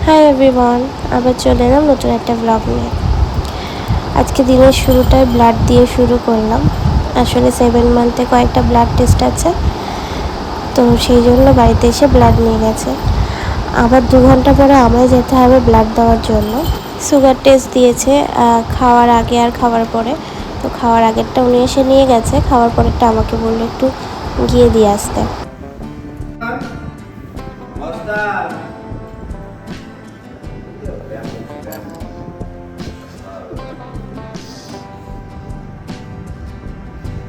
Hi everyone, আবার চলে এলাম নতুন একটা ব্লগ নিয়ে। আজকে দিনের শুরুটায় ব্লাড দিয়ে শুরু করলাম। আসলে 7 মান্থে কয়েকটা ব্লাড টেস্ট আছে, তো সেই জন্য বাড়িতে এসে ব্লাড নিয়ে গেছে। আবার 2 ঘন্টা পরে আমায় যেতে হবে ব্লাড দেওয়ার জন্য। সুগার টেস্ট দিয়েছে খাওয়ার আগে আর খাওয়ার পরে। তো খাওয়ার আগেরটা উনি এসে নিয়ে গেছে, খাওয়ার পরেরটা আমাকে বললো একটু গিয়ে দিয়ে আসতে।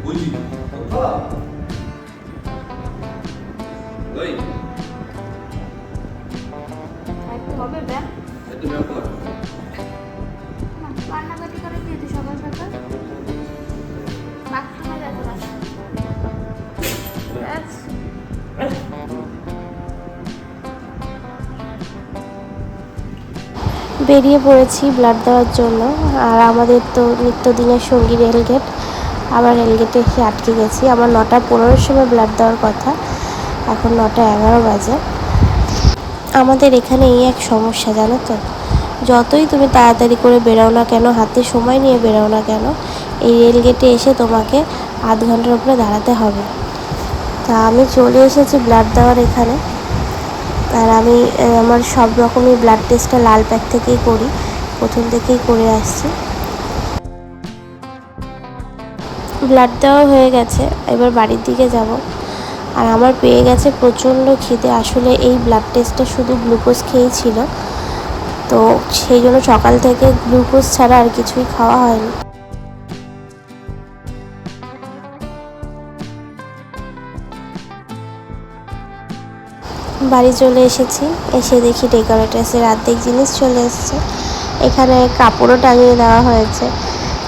বুঝি কথা ওই হবে ব্যাগ এত ব্যাপার কান্নাকাটি করে দিয়েছি সকাল সকাল বাথরুমে যেতে পারছি বেরিয়ে পড়েছি ব্লাড দেওয়ার জন্য। আর আমাদের তো নিত্যদিনের সঙ্গী রেলগেট, আবার রেলগেটে এসে আটকে গেছি। আমার 9:15-র সময় ব্লাড দেওয়ার কথা, এখন 9:11 বাজে। আমাদের এখানে এই এক সমস্যা, জানো তো, যতই তুমি তাড়াতাড়ি করে বেরোও না কেন, হাতে সময় নিয়ে বেরোও না কেন, এই রেলগেটে এসে তোমাকে আধ ঘন্টার উপরে দাঁড়াতে হবে। তা আমি চলে এসেছি ব্লাড দেওয়ার এখানে। আর আমি আমার সব রকমই ব্লাড টেস্টটা লাল প্যাক থেকেই করি, প্রথম থেকেই করে আসছি। ব্লাড দেওয়া হয়ে গেছে, এবার বাড়ির দিকে যাব। আর আমার পেয়ে গেছে প্রচণ্ড খিদে। আসলে এই ব্লাড টেস্টটা শুধু গ্লুকোজ খেয়েই ছিল, তো সেই জন্য সকাল থেকে গ্লুকোজ ছাড়া আর কিছুই খাওয়া হয়নি। বাড়ি চলে এসেছি, এসে দেখি ডেকোরেটার্সের অর্ধেক জিনিস চলে এসেছে। এখানে কাপড়ও টাঙিয়ে দেওয়া হয়েছে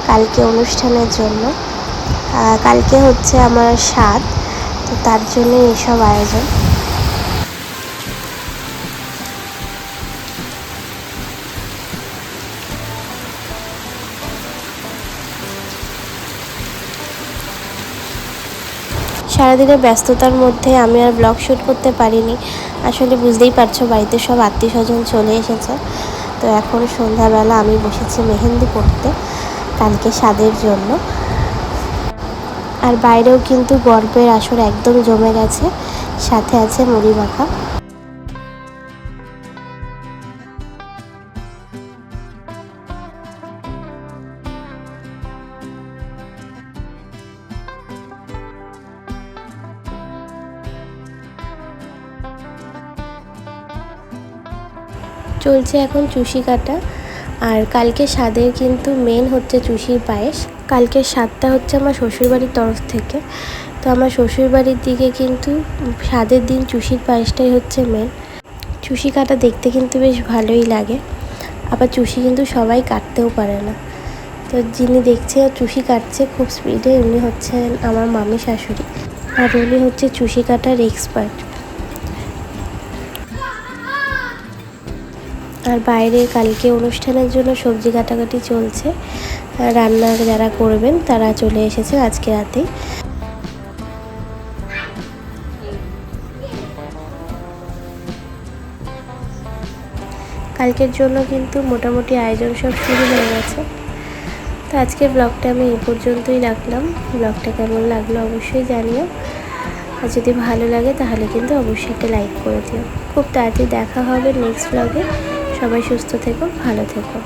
কালকে অনুষ্ঠানের জন্য। কালকে হচ্ছে আমার স্বাদ, তো তার জন্য এইসব আয়োজন। সারাদিনের ব্যস্ততার মধ্যে আমি আর ব্লগ শ্যুট করতে পারিনি। আসলে বুঝতেই পারছো, বাড়িতে সব আত্মীয় স্বজন চলে এসেছে। তো এখন সন্ধ্যাবেলা আমি বসেছি মেহেন্দি করতে কালকে স্বাদের জন্য। আর বাইরেও কিন্তু গল্পের আসর একদম জমে গেছে, সাথে আছে মুড়ি মাখা। চলছে এখন চুষি কাটা। আর কালকে স্বাদের কিন্তু মেন হচ্ছে চুষির পায়েস। কালকের স্বাদটা হচ্ছে আমার শ্বশুরবাড়ির তরফ থেকে, তো আমার শ্বশুরবাড়ির দিকে কিন্তু স্বাদের দিন চুষির পায়েসটাই হচ্ছে মেন। চুষি কাটা দেখতে কিন্তু বেশ ভালোই লাগে, আবার চুষি কিন্তু সবাই কাটতেও পারে না। তো যিনি দেখছে চুষি কাটছে খুব স্পিডে, উনি হচ্ছেন আমার মামি শাশুড়ি, আর উনি হচ্ছে চুষি কাটার এক্সপার্ট। আর বাইরে কালকে অনুষ্ঠানের জন্য সবজি কাটাকাটি চলছে, রান্না যারা করবেন তারা চলে এসেছে আজকে রাতেই। কালকের জন্য কিন্তু মোটামুটি আয়োজন সব শুরু হয়ে গেছে। তো আজকের ব্লগটা আমি এই পর্যন্তই রাখলাম। ব্লগটা কেমন লাগলো অবশ্যই জানিও, আর যদি ভালো লাগে তাহলে কিন্তু অবশ্যই একটা লাইক করে দিও। খুব তাড়াতাড়ি দেখা হবে নেক্সট ব্লগে। সবাই সুস্থ থেকো, ভালো থেকো।